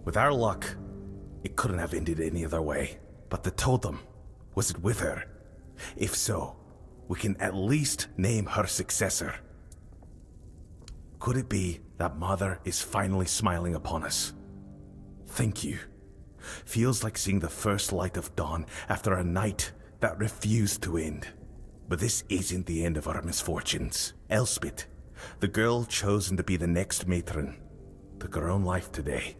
With our luck, it couldn't have ended any other way. But the totem, was it with her? If so, we can at least name her successor. Could it be that Mother is finally smiling upon us? Thank you. Feels like seeing the first light of dawn after a night that refused to end. But this isn't the end of our misfortunes. Elspeth, the girl chosen to be the next matron, took her own life today.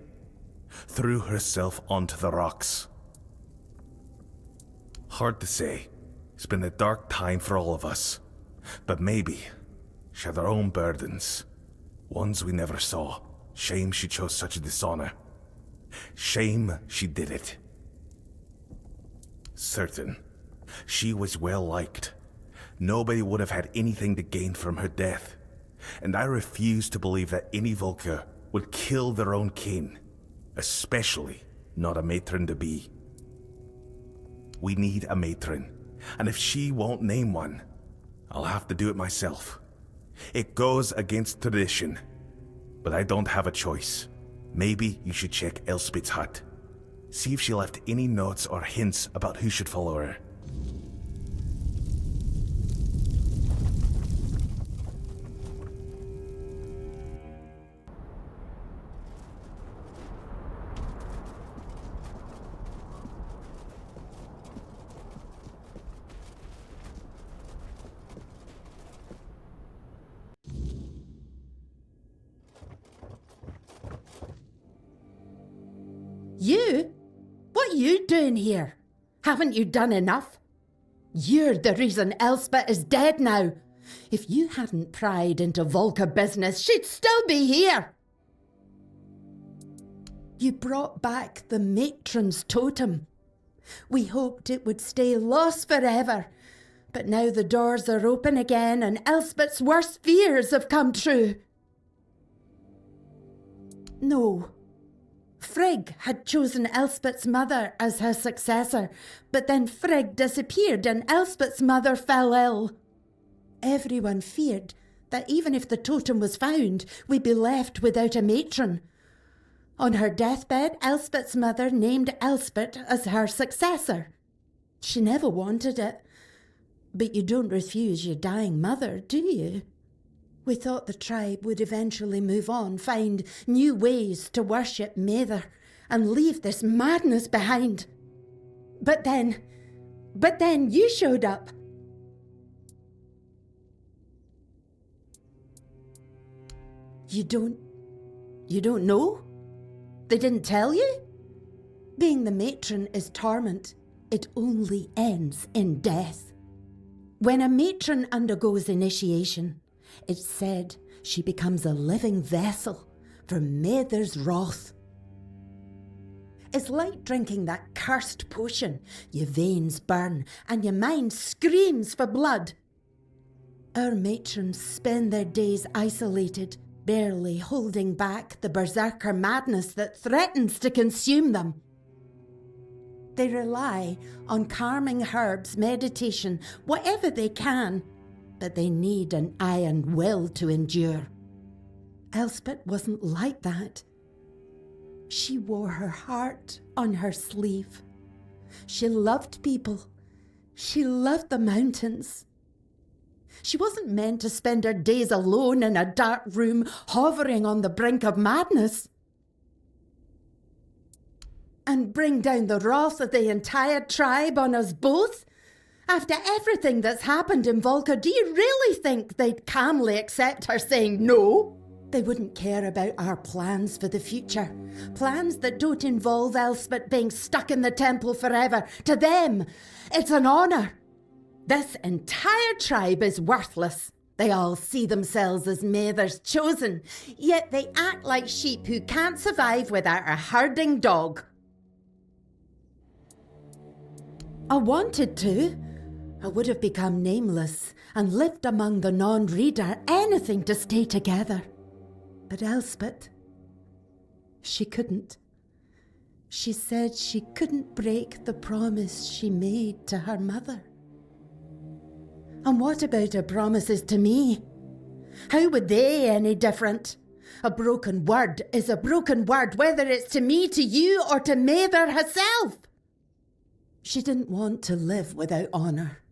Threw herself onto the rocks. Hard to say. It's been a dark time for all of us. But maybe she had her own burdens. Ones we never saw. Shame she chose such a dishonor. Shame she did it. Certain. She was well liked. Nobody would have had anything to gain from her death. And I refuse to believe that any Volker would kill their own kin. Especially not a matron-to-be. We need a matron. And if she won't name one, I'll have to do it myself. It goes against tradition. But I don't have a choice. Maybe you should check Elspeth's hut. See if she left any notes or hints about who should follow her. You? What are you doing here? Haven't you done enough? You're the reason Elspeth is dead now. If you hadn't pried into Volker business, she'd still be here. You brought back the matron's totem. We hoped it would stay lost forever. But now the doors are open again and Elspeth's worst fears have come true. No. Frigg had chosen Elspeth's mother as her successor, but then Frigg disappeared and Elspeth's mother fell ill. Everyone feared that even if the totem was found, we'd be left without a matron. On her deathbed, Elspeth's mother named Elspeth as her successor. She never wanted it. But you don't refuse your dying mother, do you? We thought the tribe would eventually move on, find new ways to worship Mather, and leave this madness behind. But then you showed up. You don't know? They didn't tell you? Being the matron is torment. It only ends in death. When a matron undergoes initiation, it's said she becomes a living vessel for Mather's wrath. It's like drinking that cursed potion. Your veins burn and your mind screams for blood. Our matrons spend their days isolated, barely holding back the berserker madness that threatens to consume them. They rely on calming herbs, meditation, whatever they can, but they need an iron will to endure. Elspeth wasn't like that. She wore her heart on her sleeve. She loved people. She loved the mountains. She wasn't meant to spend her days alone in a dark room, hovering on the brink of madness. And bring down the wrath of the entire tribe on us both? After everything that's happened in Volker, do you really think they'd calmly accept her saying no? They wouldn't care about our plans for the future. Plans that don't involve Elspeth being stuck in the temple forever. To them, it's an honour. This entire tribe is worthless. They all see themselves as Mather's chosen, yet they act like sheep who can't survive without a herding dog. I wanted to. I would have become nameless and lived among the non-reader, anything to stay together. But Elspeth, she couldn't. She said she couldn't break the promise she made to her mother. And what about her promises to me? How were they any different? A broken word is a broken word, whether it's to me, to you, or to Mather herself. She didn't want to live without honour.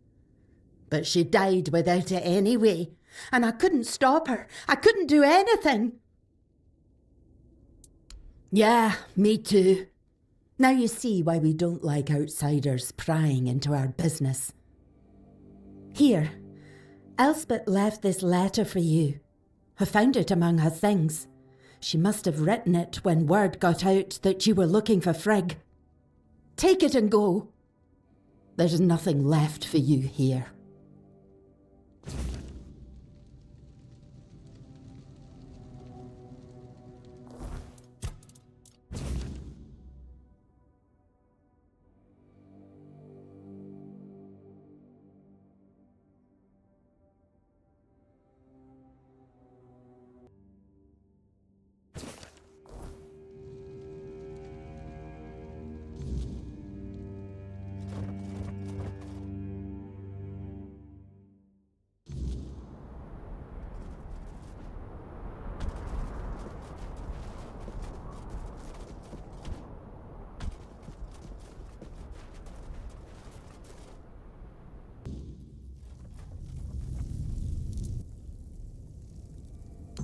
But she died without it anyway, and I couldn't stop her. I couldn't do anything. Yeah, me too. Now you see why we don't like outsiders prying into our business. Here, Elspeth left this letter for you. I found it among her things. She must have written it when word got out that you were looking for Frigg. Take it and go. There's nothing left for you here.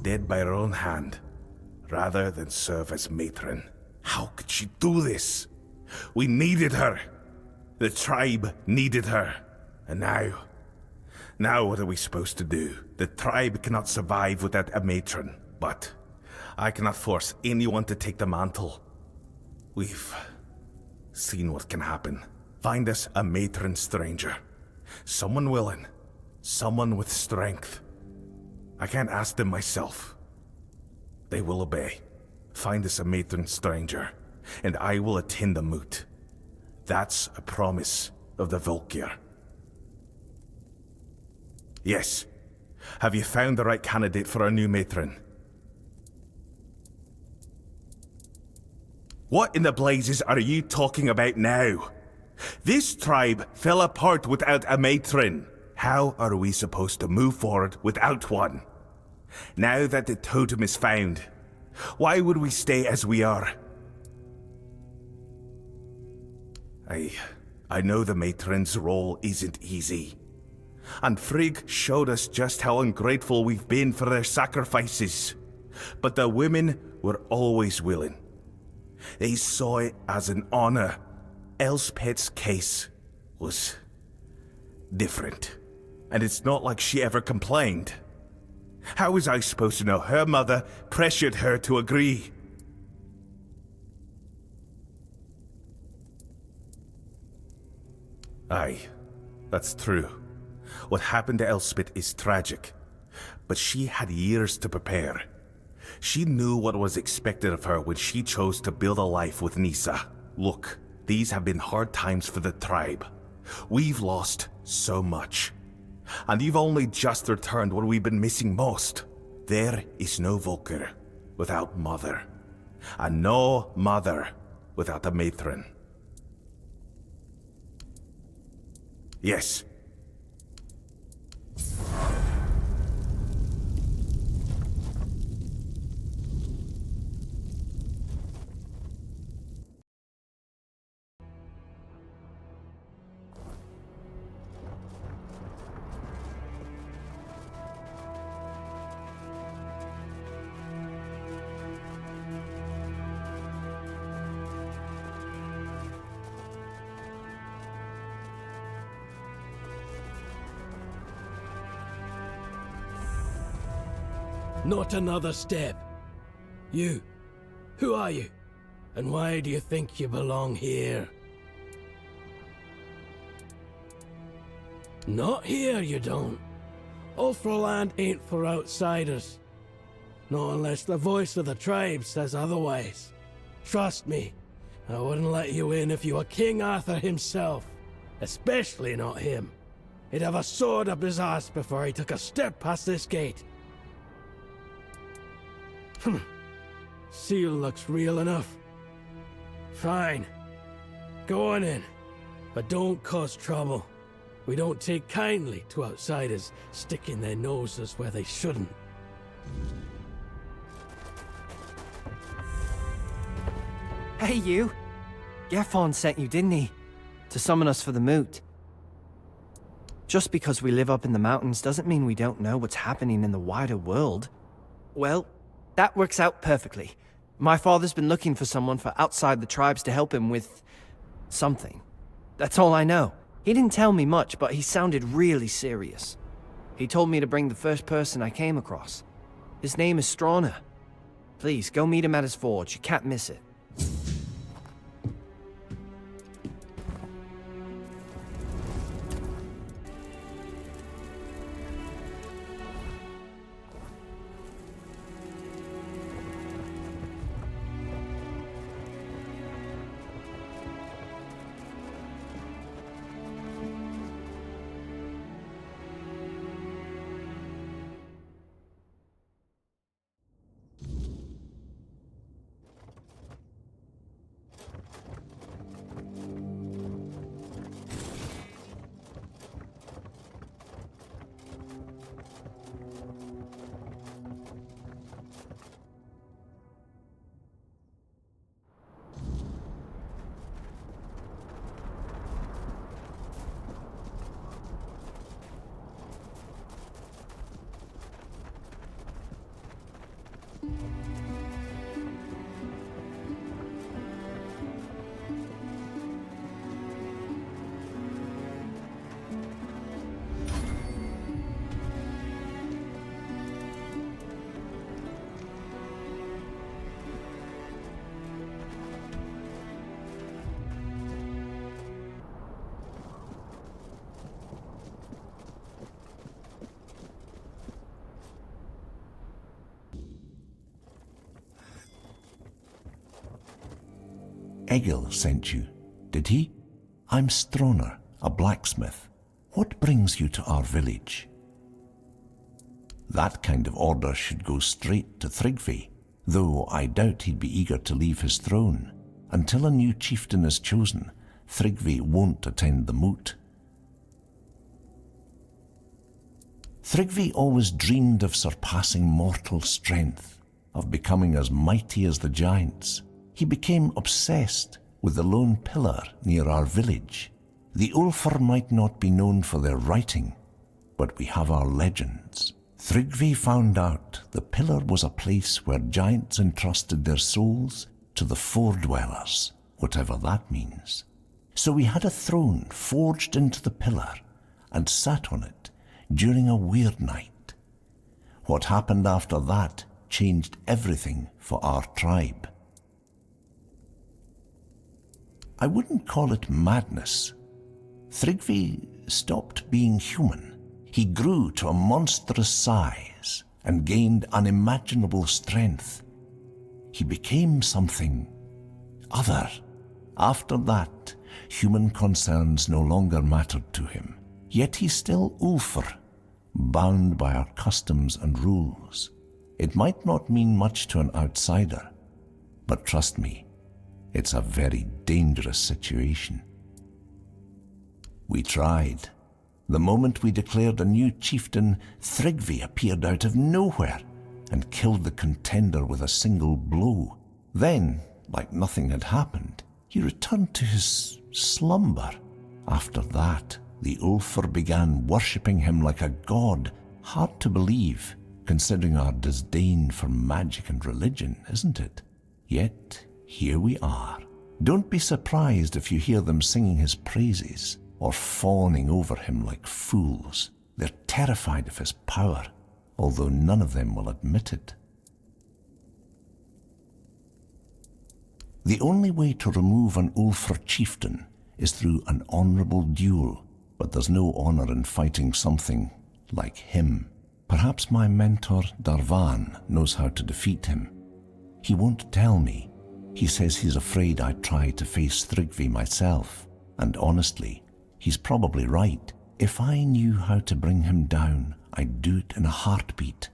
Dead by her own hand, rather than serve as matron. How could she do this? We needed her. The tribe needed her. And now what are we supposed to do? The tribe cannot survive without a matron, but I cannot force anyone to take the mantle. We've seen what can happen. Find us a matron stranger. Someone willing. Someone with strength. I can't ask them myself. They will obey. Find us a matron stranger, and I will attend the moot. That's a promise of the Volkir. Yes. Have you found the right candidate for our new matron? What in the blazes are you talking about now? This tribe fell apart without a matron. How are we supposed to move forward without one? Now that the totem is found, why would we stay as we are? I know the matron's role isn't easy. And Frigg showed us just how ungrateful we've been for their sacrifices. But the women were always willing. They saw it as an honor. Elspeth's case was different. And it's not like she ever complained. How was I supposed to know her mother pressured her to agree? Aye, that's true. What happened to Elspeth is tragic, but she had years to prepare. She knew what was expected of her when she chose to build a life with Nisa. Look, these have been hard times for the tribe. We've lost so much. And you've only just returned what we've been missing most. There is no Volkir without mother. And no mother without a matron. Yes. Not another step. You. Who are you? And why do you think you belong here? Not here, you don't. Ulfraland ain't for outsiders. Not unless the voice of the tribe says otherwise. Trust me, I wouldn't let you in if you were King Arthur himself. Especially not him. He'd have a sword up his ass before he took a step past this gate. Seal looks real enough. Fine. Go on in. But don't cause trouble. We don't take kindly to outsiders sticking their noses where they shouldn't. Hey, you! Gaffon sent you, didn't he? To summon us for the moot. Just because we live up in the mountains doesn't mean we don't know what's happening in the wider world. Well, that works out perfectly. My father's been looking for someone for outside the tribes to help him with... something. That's all I know. He didn't tell me much, but he sounded really serious. He told me to bring the first person I came across. His name is Strona. Please, go meet him at his forge. You can't miss it. Egil sent you, did he? I'm Strona, a blacksmith. What brings you to our village? That kind of order should go straight to Tryggvi, though I doubt he'd be eager to leave his throne. Until a new chieftain is chosen, Tryggvi won't attend the moot. Tryggvi always dreamed of surpassing mortal strength, of becoming as mighty as the giants. He became obsessed with the lone pillar near our village. The Ulfr might not be known for their writing, but we have our legends. Tryggvi found out the pillar was a place where giants entrusted their souls to the foredwellers, whatever that means. So we had a throne forged into the pillar and sat on it during a weird night. What happened after that changed everything for our tribe. I wouldn't call it madness. Tryggvi stopped being human. He grew to a monstrous size and gained unimaginable strength. He became something other. After that, human concerns no longer mattered to him. Yet he's still Ulfr, bound by our customs and rules. It might not mean much to an outsider, but trust me, it's a very dangerous situation. We tried. The moment we declared a new chieftain, Tryggvi appeared out of nowhere and killed the contender with a single blow. Then, like nothing had happened, he returned to his slumber. After that, the Ulfr began worshipping him like a god. Hard to believe, considering our disdain for magic and religion, isn't it? Yet, here we are. Don't be surprised if you hear them singing his praises or fawning over him like fools. They're terrified of his power, although none of them will admit it. The only way to remove an Ulfr chieftain is through an honourable duel, but there's no honour in fighting something like him. Perhaps my mentor Darvan knows how to defeat him. He won't tell me. He says he's afraid I'd try to face Tryggvi myself, and honestly, he's probably right. If I knew how to bring him down, I'd do it in a heartbeat.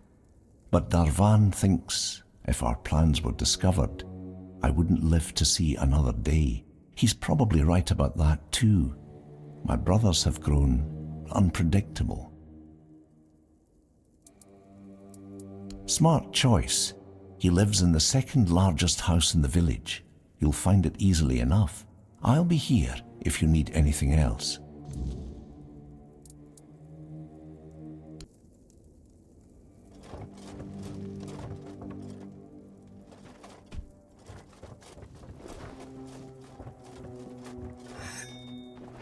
But Darvan thinks if our plans were discovered, I wouldn't live to see another day. He's probably right about that too. My brothers have grown unpredictable. Smart choice. He lives in the second largest house in the village. You'll find it easily enough. I'll be here if you need anything else.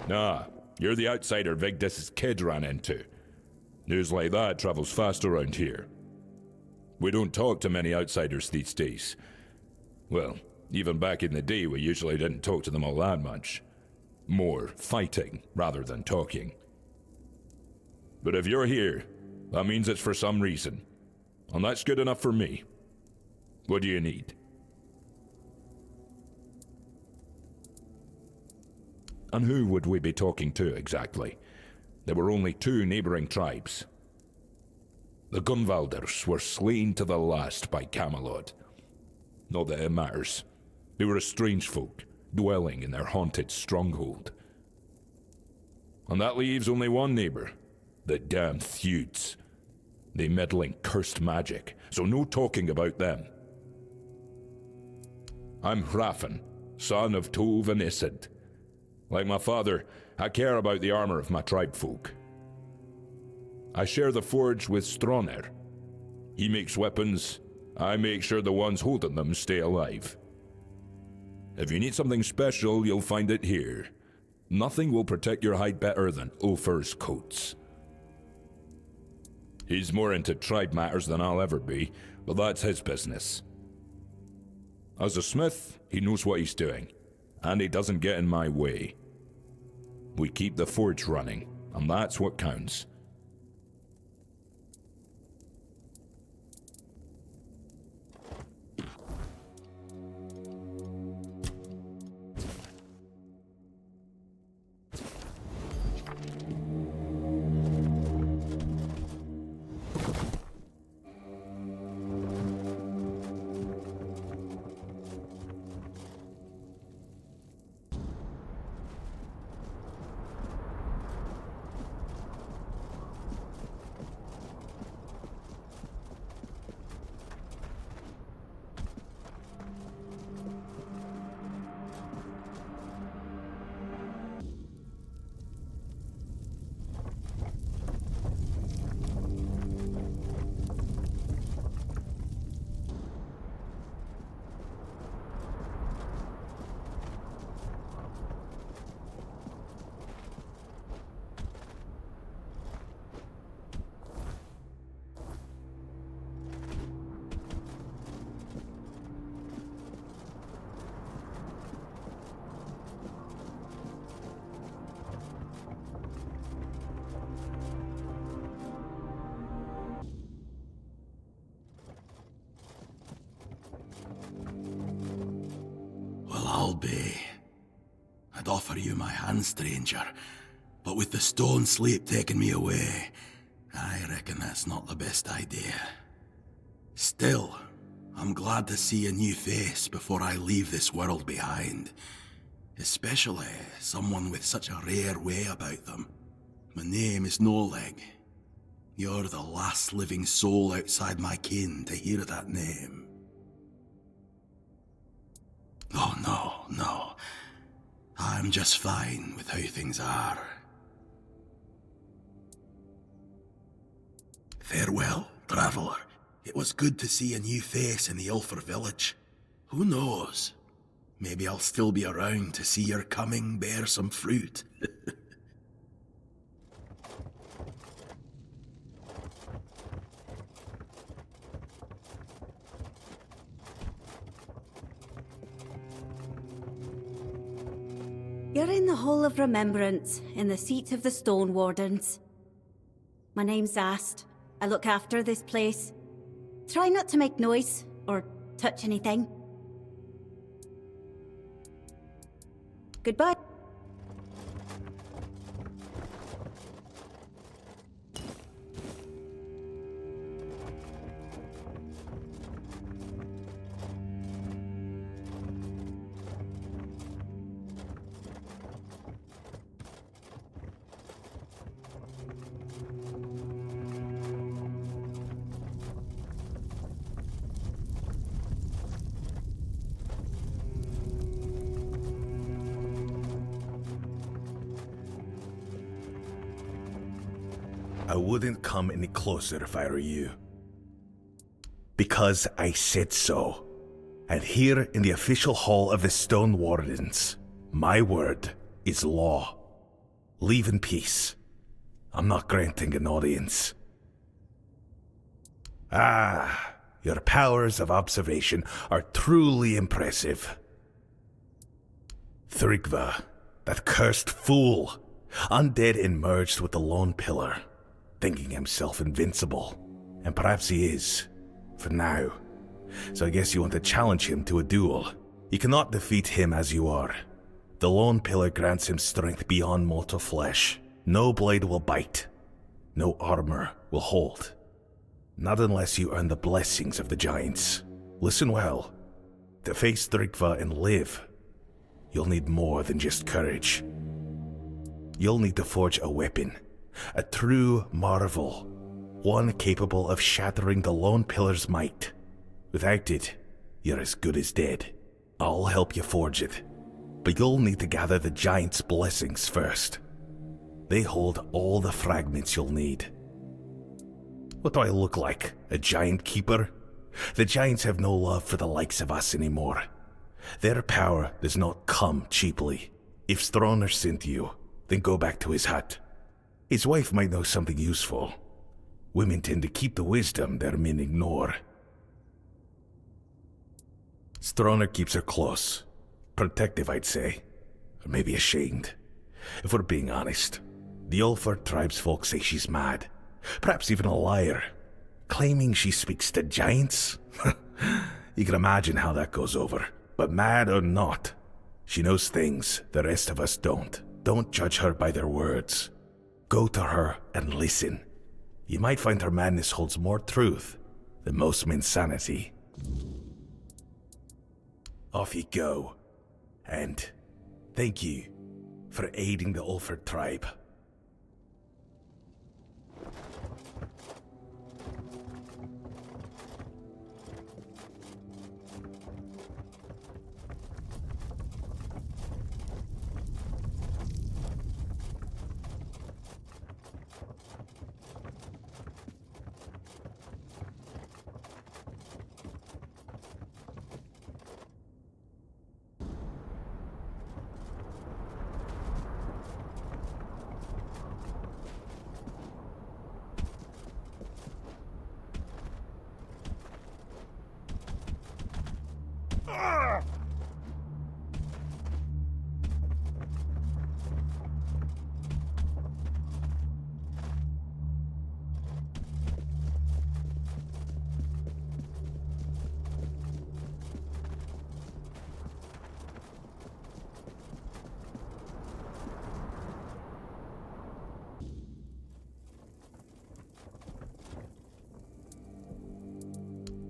Nah, you're the outsider Vigdis's kid ran into. News like that travels fast around here. We don't talk to many outsiders these days. Well, even back in the day, we usually didn't talk to them all that much. More fighting rather than talking. But if you're here, that means it's for some reason. And that's good enough for me. What do you need? And who would we be talking to exactly? There were only 2 neighboring tribes. The Gunvalders were slain to the last by Camelot. Not that it matters. They were a strange folk, dwelling in their haunted stronghold. And that leaves only one neighbor, the damned Theuds. They meddle in cursed magic, so no talking about them. I'm Hrafn, son of Tove and Isid. Like my father, I care about the armor of my tribe folk. I share the forge with Stronner. He makes weapons, I make sure the ones holding them stay alive. If you need something special, you'll find it here. Nothing will protect your hide better than Ophir's coats. He's more into tribe matters than I'll ever be, but that's his business. As a smith, he knows what he's doing, and he doesn't get in my way. We keep the forge running, and that's what counts. I'd offer you my hand, stranger, but with the stone sleep taking me away, I reckon that's not the best idea. Still, I'm glad to see a new face before I leave this world behind. Especially someone with such a rare way about them. My name is Noleg. You're the last living soul outside my kin to hear that name. Oh, no. I'm just fine with how things are. Farewell, traveller. It was good to see a new face in the Ulfar village. Who knows? Maybe I'll still be around to see your coming bear some fruit. You're in the Hall of Remembrance, in the seat of the Stone Wardens. My name's Ast. I look after this place. Try not to make noise, or touch anything. Goodbye. I wouldn't come any closer if I were you. Because I said so. And here in the official hall of the Stone Wardens, my word is law. Leave in peace. I'm not granting an audience. Ah, your powers of observation are truly impressive. Thrygva, that cursed fool, undead and merged with the Lone Pillar, thinking himself invincible. And perhaps he is, for now. So I guess you want to challenge him to a duel. You cannot defeat him as you are. The Lone Pillar grants him strength beyond mortal flesh. No blade will bite. No armor will hold. Not unless you earn the blessings of the giants. Listen well. To face Thrygva and live, you'll need more than just courage. You'll need to forge a weapon. A true marvel. One capable of shattering the Lone Pillar's might. Without it, you're as good as dead. I'll help you forge it. But you'll need to gather the giants' blessings first. They hold all the fragments you'll need. What do I look like? A giant keeper? The giants have no love for the likes of us anymore. Their power does not come cheaply. If Stroner sent you, then go back to his hut. His wife might know something useful. Women tend to keep the wisdom their men ignore. Stroner keeps her close. Protective, I'd say. Or maybe ashamed. If we're being honest, the Ulfar tribesfolk say she's mad. Perhaps even a liar. Claiming she speaks to giants? You can imagine how that goes over. But mad or not, she knows things the rest of us don't. Don't judge her by their words. Go to her and listen. You might find her madness holds more truth than most men's sanity. Off you go. And thank you for aiding the Ulfar tribe.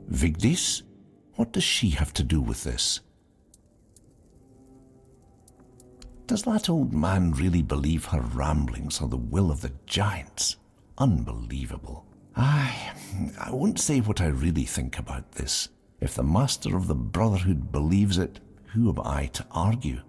Vigdis? What does she have to do with this? Does that old man really believe her ramblings are the will of the giants? Unbelievable. I won't say what I really think about this. If the master of the Brotherhood believes it, who am I to argue?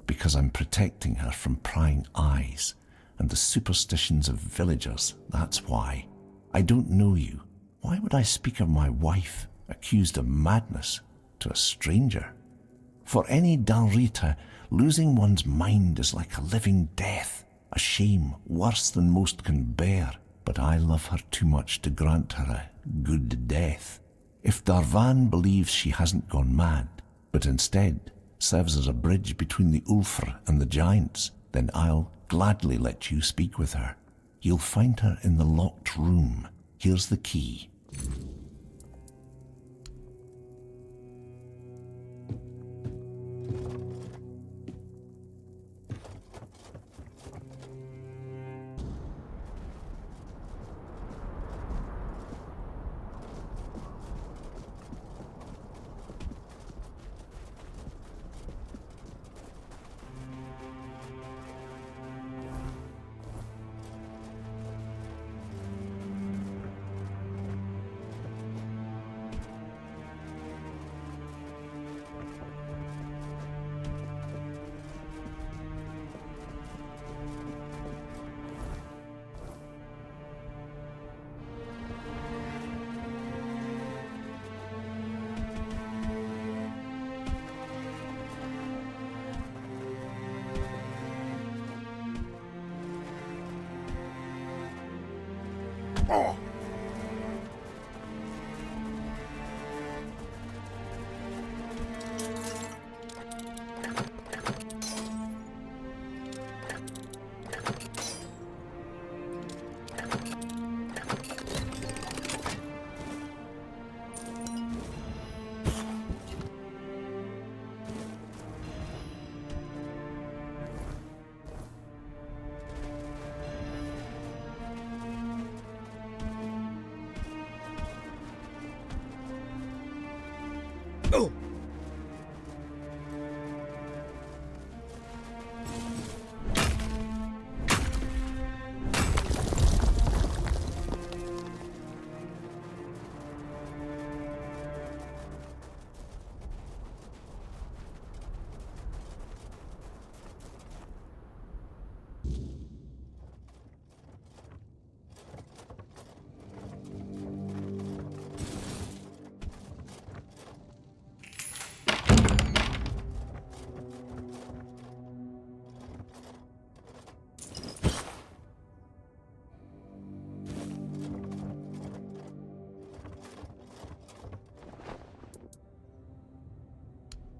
Because I'm protecting her from prying eyes and the superstitions of villagers, that's why. I don't know you. Why would I speak of my wife, accused of madness, to a stranger? For any Dalrita, losing one's mind is like a living death, a shame worse than most can bear. But I love her too much to grant her a good death. If Darvan believes she hasn't gone mad, but instead serves as a bridge between the Ulfr and the giants, then I'll gladly let you speak with her. You'll find her in the locked room. Here's the key.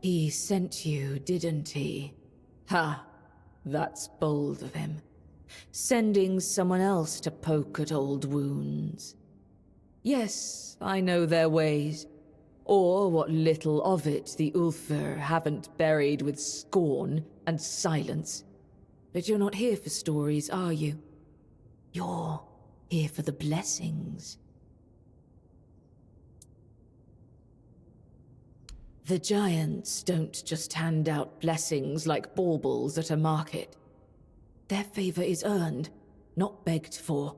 He sent you, didn't he? Ha! That's bold of him. Sending someone else to poke at old wounds. Yes, I know their ways. Or what little of it the Ulfr haven't buried with scorn and silence. But you're not here for stories, are you? You're here for the blessings. The giants don't just hand out blessings like baubles at a market. Their favor is earned, not begged for.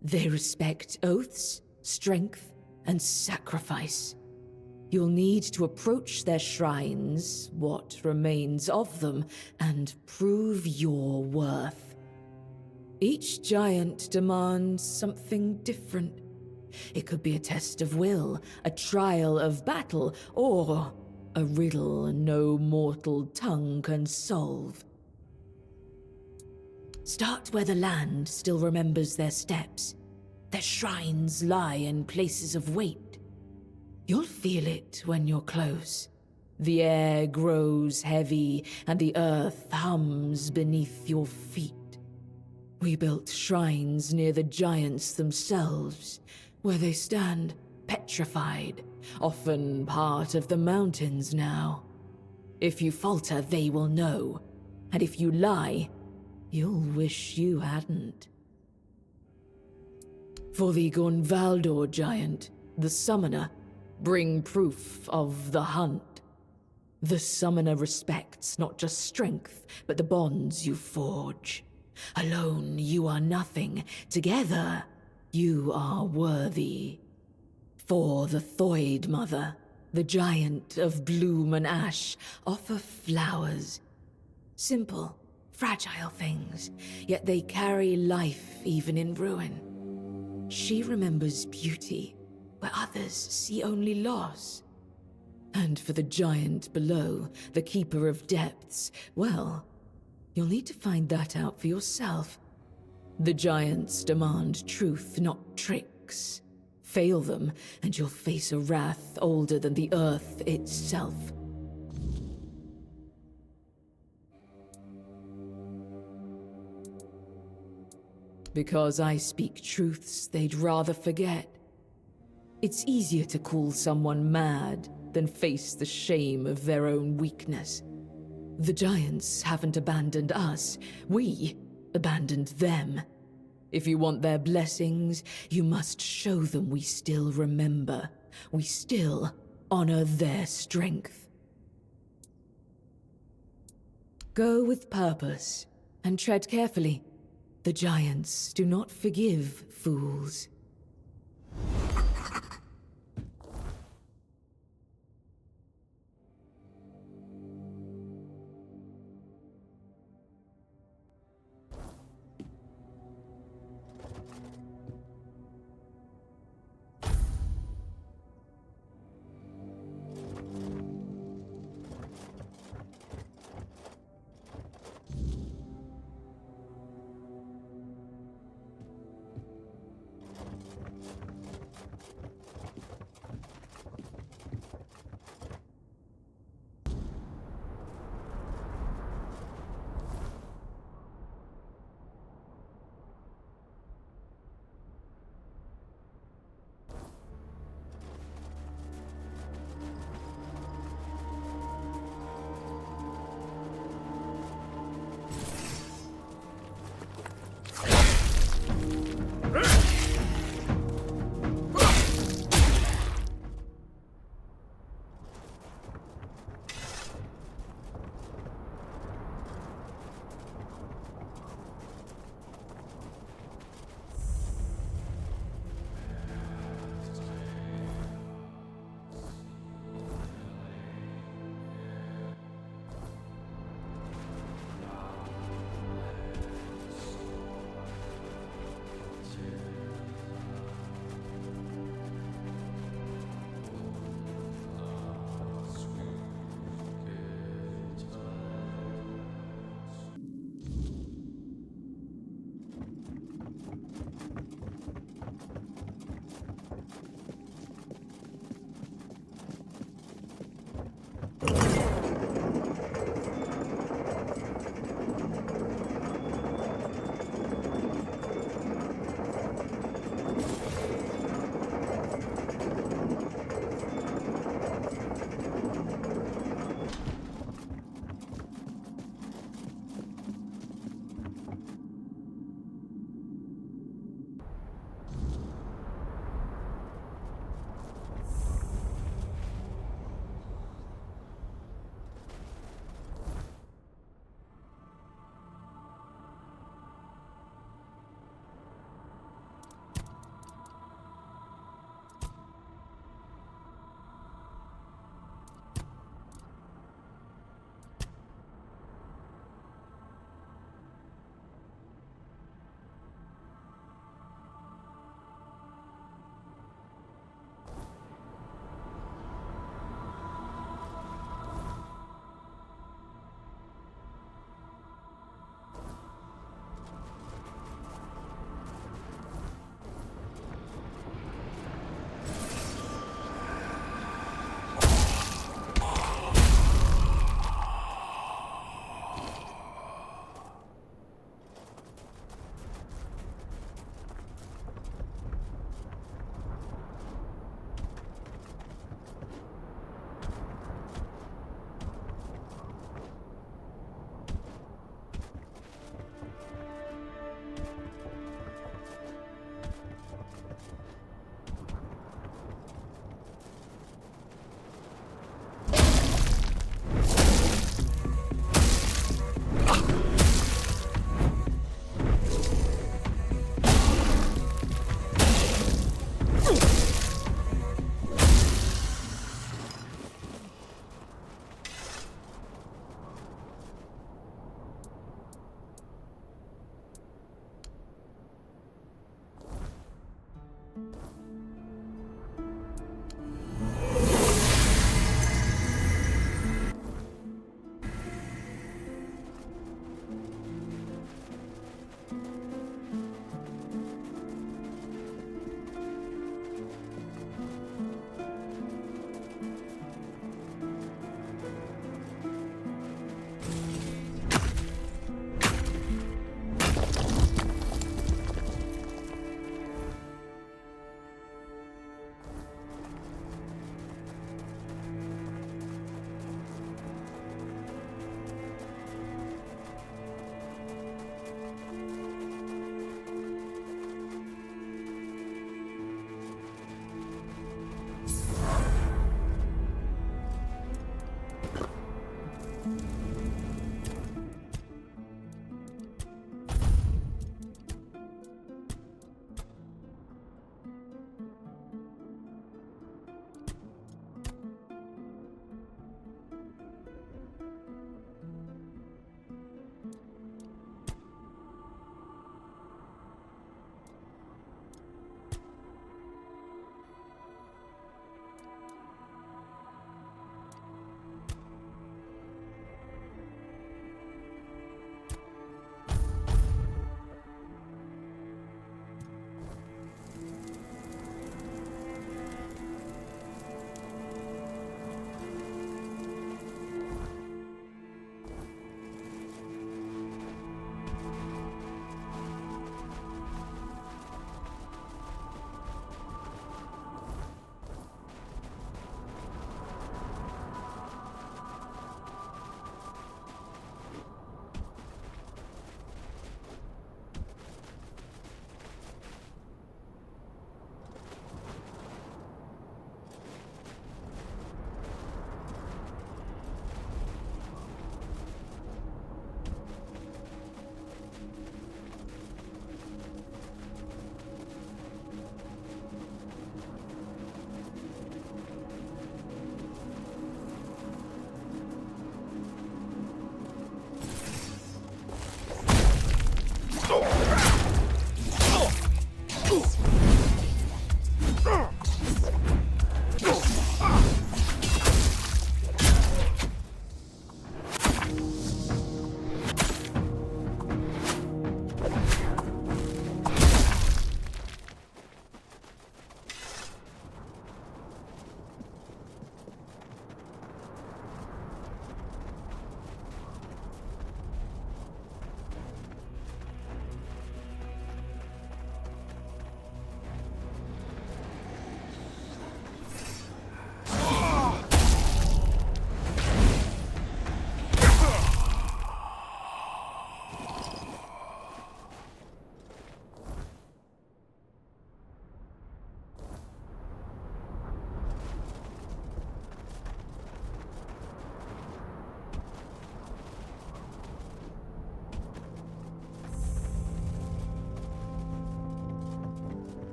They respect oaths, strength, and sacrifice. You'll need to approach their shrines, what remains of them, and prove your worth. Each giant demands something different. It could be a test of will, a trial of battle, or a riddle no mortal tongue can solve. Start where the land still remembers their steps. Their shrines lie in places of weight. You'll feel it when you're close. The air grows heavy and the earth hums beneath your feet. We built shrines near the giants themselves, where they stand petrified, often part of the mountains now. If you falter, they will know, and if you lie, you'll wish you hadn't. For the Gunvaldor giant, the summoner, bring proof of the hunt. The summoner respects not just strength, but the bonds you forge. Alone, you are nothing. Together, you are worthy. For the Thoid Mother, the giant of bloom and ash, offer flowers. Simple, fragile things, yet they carry life even in ruin. She remembers beauty, where others see only loss. And for the giant below, the keeper of depths, well, you'll need to find that out for yourself. The giants demand truth, not tricks. Fail them, and you'll face a wrath older than the earth itself. Because I speak truths they'd rather forget. It's easier to call someone mad than face the shame of their own weakness. The giants haven't abandoned us. We abandoned them. If you want their blessings, you must show them we still remember. We still honor their strength. Go with purpose and tread carefully. The giants do not forgive fools.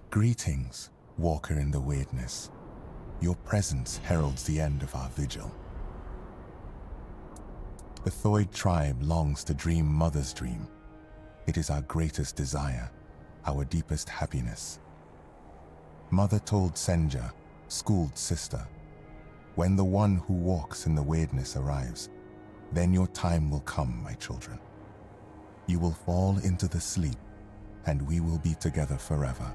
Greetings, walker in the weirdness. Your presence heralds the end of our vigil. The Thoid tribe longs to dream Mother's dream. It is our greatest desire, our deepest happiness. Mother told Senja, schooled sister, when the one who walks in the weirdness arrives, then your time will come, my children. You will fall into the sleep, and we will be together forever.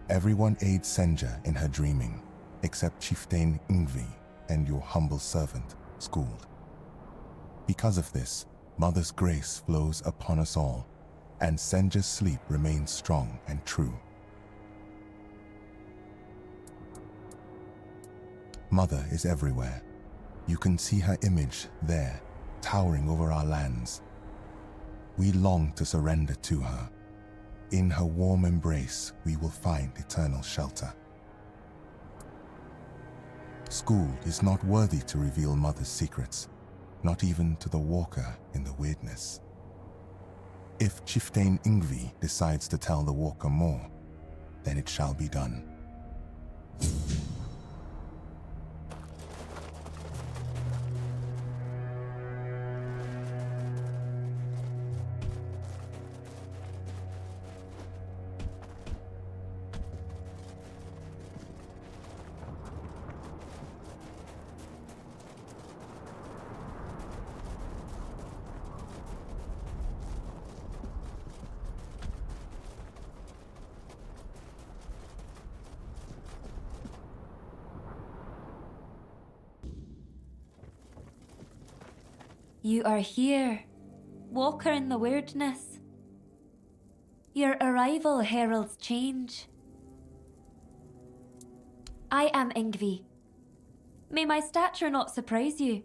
Everyone aids Senja in her dreaming, except Chieftain Ingvi and your humble servant, Schooled. Because of this, Mother's grace flows upon us all, and Senja's sleep remains strong and true. Mother is everywhere. You can see her image there, towering over our lands. We long to surrender to her. In her warm embrace, we will find eternal shelter. Schooled is not worthy to reveal Mother's secrets, not even to the walker in the weirdness. If Chieftain Ingvi decides to tell the walker more, then it shall be done. You are here, walker in the weirdness. Your arrival heralds change. I am Ingvi. May my stature not surprise you.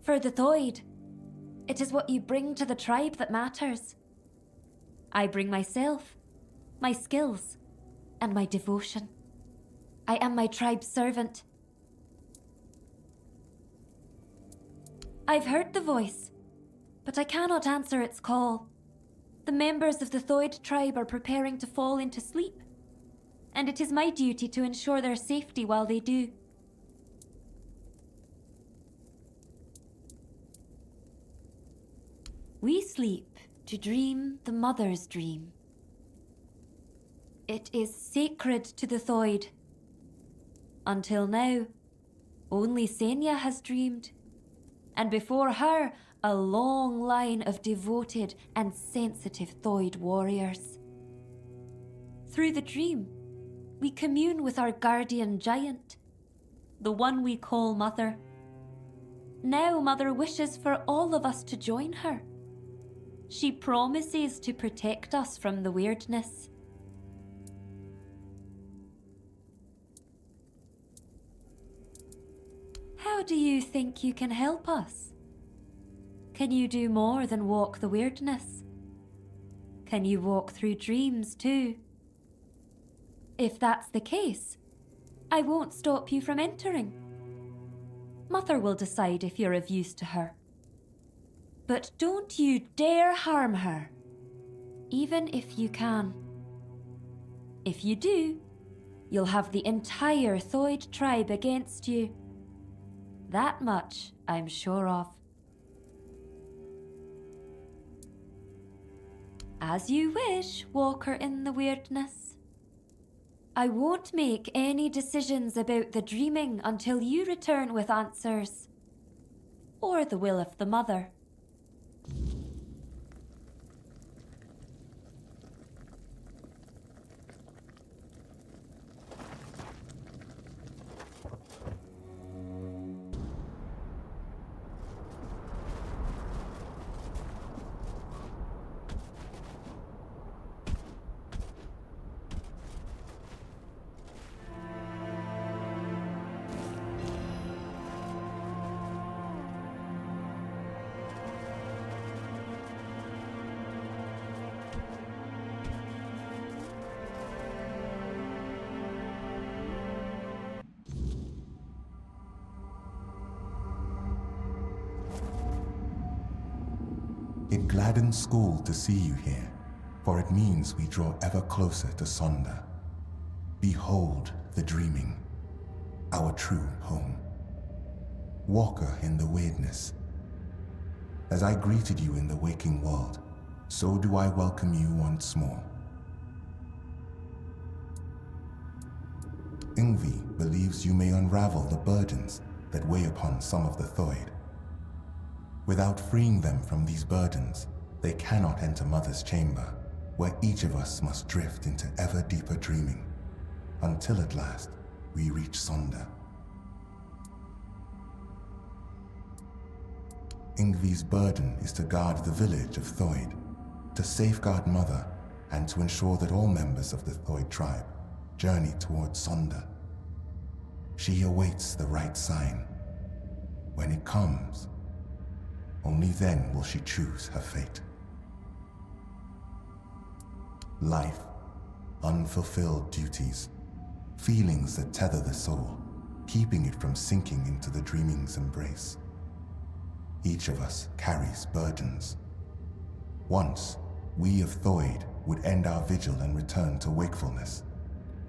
For the Thoid, it is what you bring to the tribe that matters. I bring myself, my skills, and my devotion. I am my tribe's servant. I've heard the voice, but I cannot answer its call. The members of the Thoid tribe are preparing to fall into sleep, and it is my duty to ensure their safety while they do. We sleep to dream the mother's dream. It is sacred to the Thoid. Until now, only Senya has dreamed, and before her, a long line of devoted and sensitive Thoid warriors. Through the dream, we commune with our guardian giant, the one we call Mother. Now Mother wishes for all of us to join her. She promises to protect us from the weirdness. How do you think you can help us? Can you do more than walk the weirdness? Can you walk through dreams too? If that's the case, I won't stop you from entering. Mother will decide if you're of use to her. But don't you dare harm her, even if you can. If you do, you'll have the entire Thoid tribe against you. That much I'm sure of. As you wish, walker in the weirdness. I won't make any decisions about the dreaming until you return with answers, or the will of the mother. It gladdens School to see you here, for it means we draw ever closer to Sonder. Behold the dreaming, our true home. Walker in the weirdness. As I greeted you in the waking world, so do I welcome you once more. Ingvi believes you may unravel the burdens that weigh upon some of the Thoid. Without freeing them from these burdens, they cannot enter Mother's chamber, where each of us must drift into ever deeper dreaming, until at last we reach Sonder. Ingvi's burden is to guard the village of Thoid, to safeguard Mother, and to ensure that all members of the Thoid tribe journey towards Sonder. She awaits the right sign. When it comes, only then will she choose her fate. Life, unfulfilled duties, feelings that tether the soul, keeping it from sinking into the dreaming's embrace. Each of us carries burdens. Once, we of Thoid would end our vigil and return to wakefulness,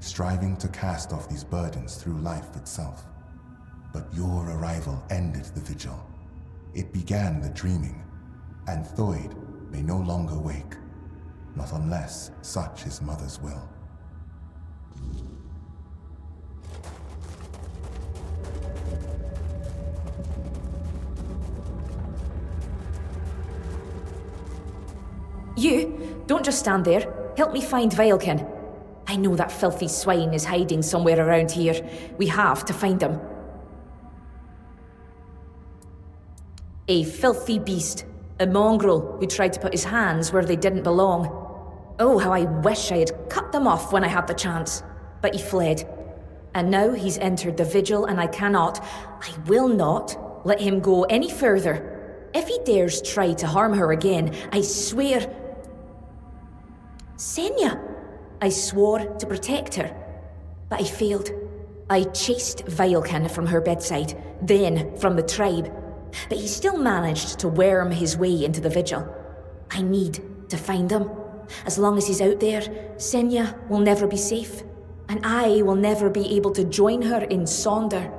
striving to cast off these burdens through life itself. But your arrival ended the vigil. It began the dreaming, and Thoid may no longer wake, not unless such is Mother's will. You, don't just stand there. Help me find Veilkin. I know that filthy swine is hiding somewhere around here. We have to find him. A filthy beast. A mongrel who tried to put his hands where they didn't belong. Oh, how I wish I had cut them off when I had the chance. But he fled. And now he's entered the vigil and I will not let him go any further. If he dares try to harm her again, I swear... Senya! I swore to protect her, but I failed. I chased Veilkin from her bedside, then from the tribe, but he still managed to worm his way into the vigil. I need to find him. As long as he's out there, Senya will never be safe, and I will never be able to join her in Sonder.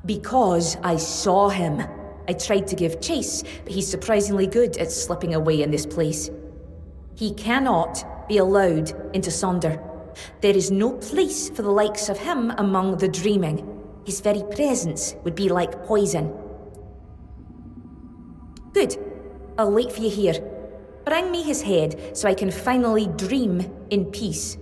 Because I saw him. I tried to give chase, but he's surprisingly good at slipping away in this place. He cannot be allowed into Sonder. There is no place for the likes of him among the dreaming. His very presence would be like poison. Good. I'll wait for you here. Bring me his head so I can finally dream in peace.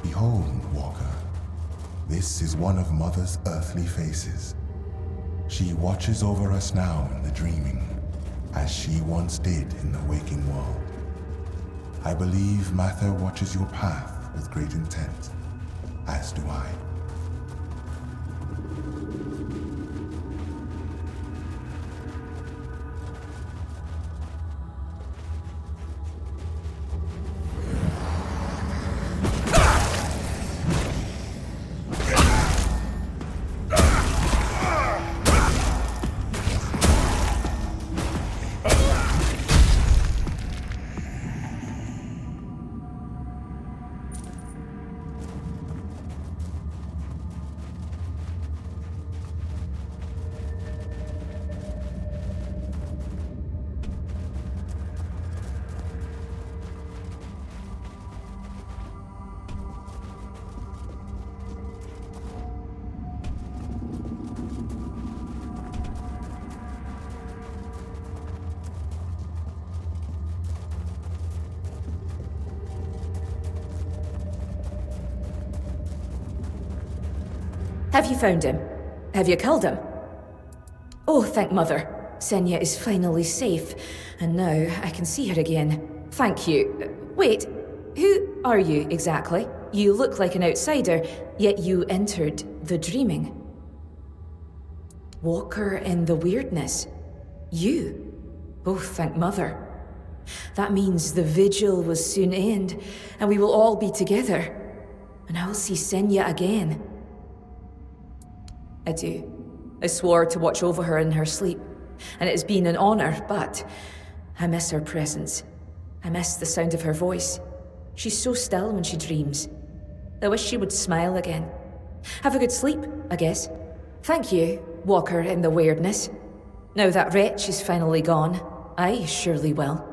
Behold, Walker, this is one of Mother's earthly faces. She watches over us now in the dreaming, as she once did in the waking world. I believe Mather watches your path with great intent, as do I. Have you found him? Have you killed him? Oh, thank Mother. Senya is finally safe, and now I can see her again. Thank you. Wait, who are you exactly? You look like an outsider, yet you entered the dreaming. Walker in the weirdness. You. Oh, thank Mother. That means the vigil will soon end, and we will all be together. And I will see Senya again. I do. I swore to watch over her in her sleep, and it has been an honor, but I miss her presence. I miss the sound of her voice. She's so still when she dreams. I wish she would smile again. Have a good sleep, I guess. Thank you, Walker in the weirdness. Now that wretch is finally gone, I surely will.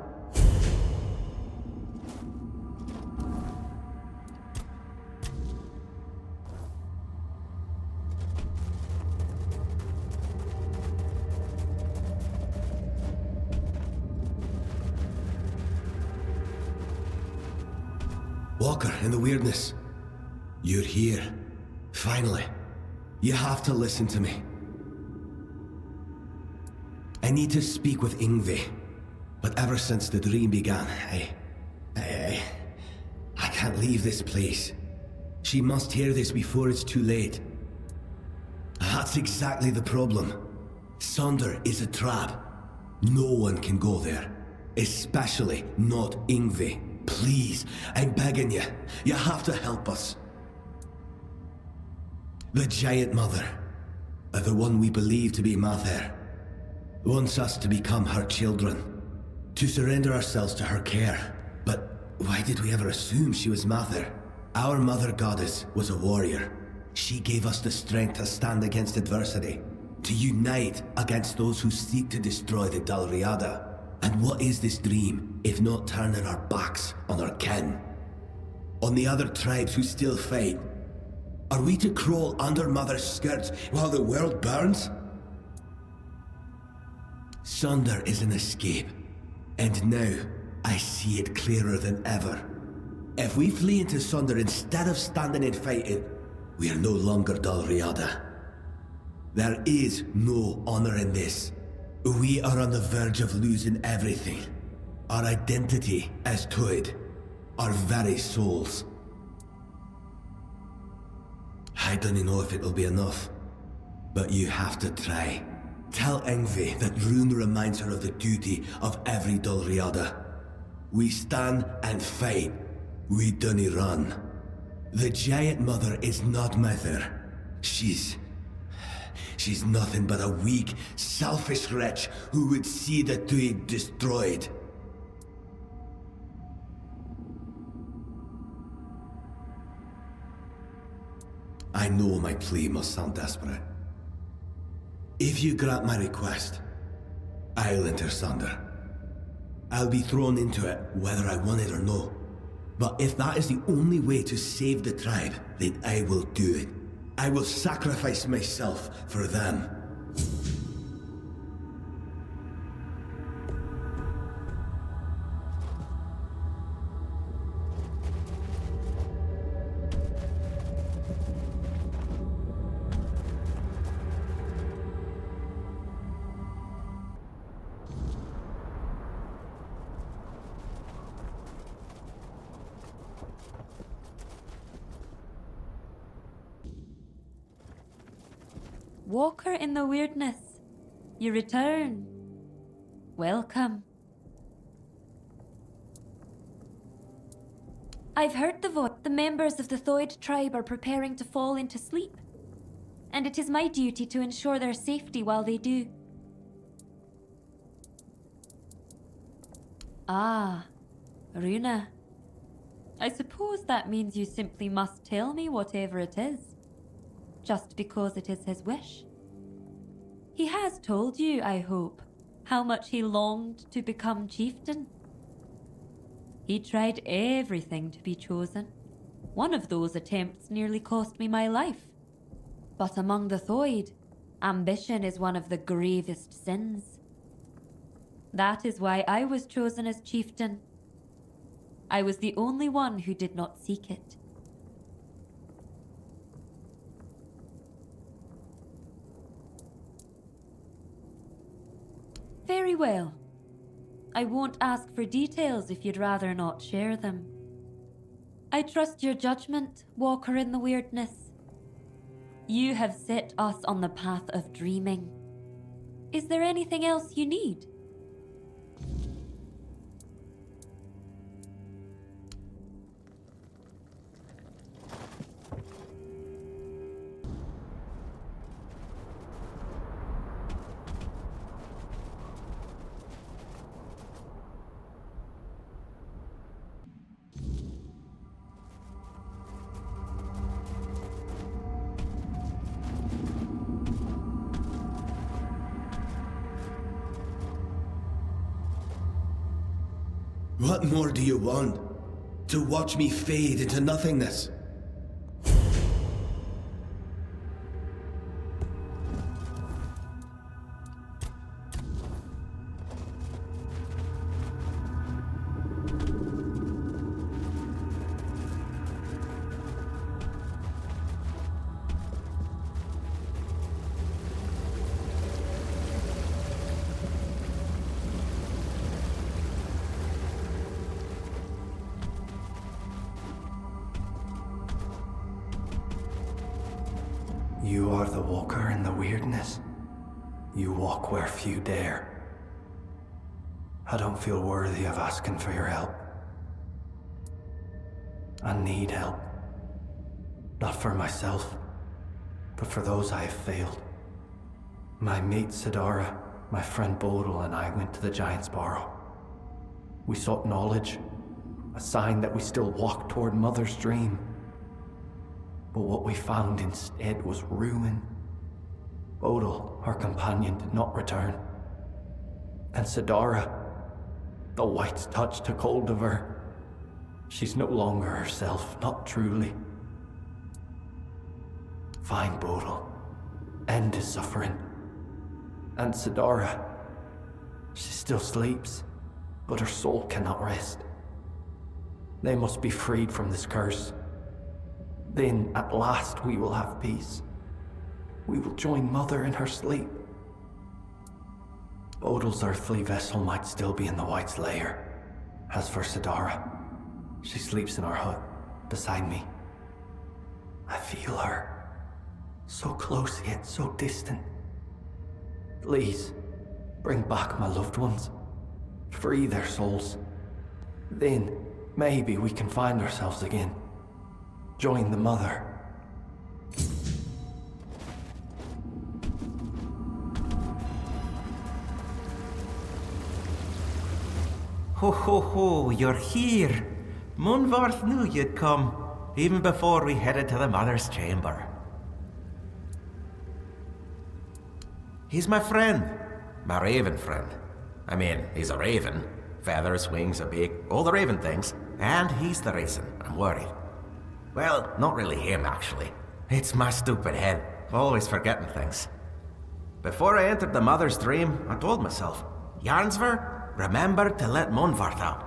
Walker in the weirdness. You're here. Finally. You have to listen to me. I need to speak with Yngvi. But ever since the dream began, I can't leave this place. She must hear this before it's too late. That's exactly the problem. Sonder is a trap. No one can go there. Especially not Yngvi. Please, I'm begging you. You have to help us. The Giant Mother, the one we believe to be Mather, wants us to become her children, to surrender ourselves to her care. But why did we ever assume she was Mather? Our Mother Goddess was a warrior. She gave us the strength to stand against adversity, to unite against those who seek to destroy the Dalriada. And what is this dream, if not turning our backs on our kin? On the other tribes who still fight? Are we to crawl under Mother's skirts while the world burns? Sonder is an escape, and now I see it clearer than ever. If we flee into Sonder instead of standing and fighting, we are no longer Dalriada. There is no honor in this. We are on the verge of losing everything. Our identity as Toid. Our very souls. I don't know if it'll be enough, but you have to try. Tell Yngvi that Rune reminds her of the duty of every Dalriada. We stand and fight. We dunny run. The Giant Mother is not Mather. She's nothing but a weak, selfish wretch who would see the Tuig destroyed. I know my plea must sound desperate. If you grant my request, I'll enter Sonder. I'll be thrown into it whether I want it or no. But if that is the only way to save the tribe, then I will do it. I will sacrifice myself for them. Walker in the weirdness, you return. Welcome. I've heard the members of the Thoid tribe are preparing to fall into sleep, and it is my duty to ensure their safety while they do. Ah, Runa. I suppose that means you simply must tell me whatever it is. Just because it is his wish. He has told you, I hope, how much he longed to become chieftain. He tried everything to be chosen. One of those attempts nearly cost me my life. But among the Thoid, ambition is one of the gravest sins. That is why I was chosen as chieftain. I was the only one who did not seek it. Very well. I won't ask for details if you'd rather not share them. I trust your judgment, Walker in the weirdness. You have set us on the path of dreaming. Is there anything else you need? What more do you want? To watch me fade into nothingness? You are the walker in the weirdness. You walk where few dare. I don't feel worthy of asking for your help. I need help. Not for myself, but for those I have failed. My mate Sidara, my friend Bodil, and I went to the Giant's Burrow. We sought knowledge, a sign that we still walked toward Mother's dream. But what we found instead was ruin. Bodil, our companion, did not return. And Sidara, the White's touch took hold of her. She's no longer herself, not truly. Find Bodil. End his suffering. And Sidara, she still sleeps, but her soul cannot rest. They must be freed from this curse. Then, at last, we will have peace. We will join Mother in her sleep. Bodil's earthly vessel might still be in the White's lair. As for Sidara, she sleeps in our hut, beside me. I feel her. So close yet so distant. Please, bring back my loved ones. Free their souls. Then, maybe we can find ourselves again. Join the Mother. Ho ho ho, you're here. Munvarth knew you'd come, even before we headed to the Mother's chamber. He's my friend. My raven friend. I mean, he's a raven. Feathers, wings, a beak, all the raven things. And he's the reason I'm worried. Well, not really him, actually. It's my stupid head, always forgetting things. Before I entered the Mother's dream, I told myself, Jarnsver, remember to let Munvarth out.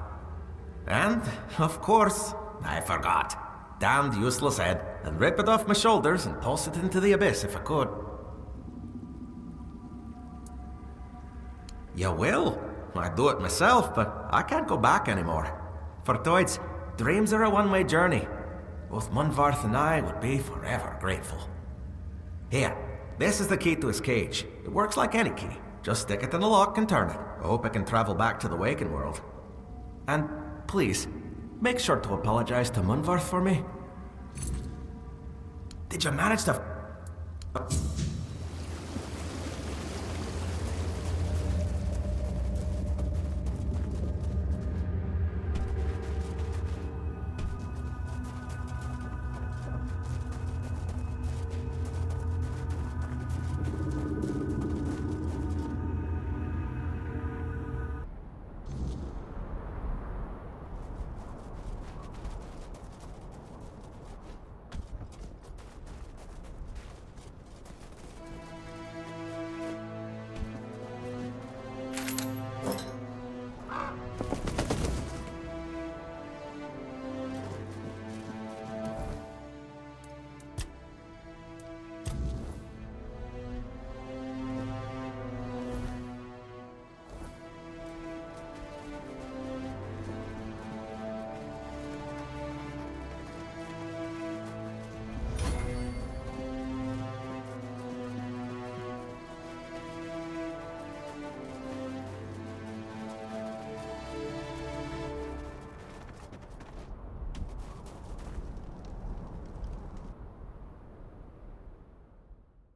And, of course, I forgot. Damned useless head, and rip it off my shoulders and toss it into the abyss if I could. You will? I'd do it myself, but I can't go back anymore. For Toids, dreams are a one-way journey. Both Munvarth and I would be forever grateful. Here, this is the key to his cage. It works like any key. Just stick it in the lock and turn it. I hope I can travel back to the waking world. And please, make sure to apologize to Munvarth for me. Did you manage to...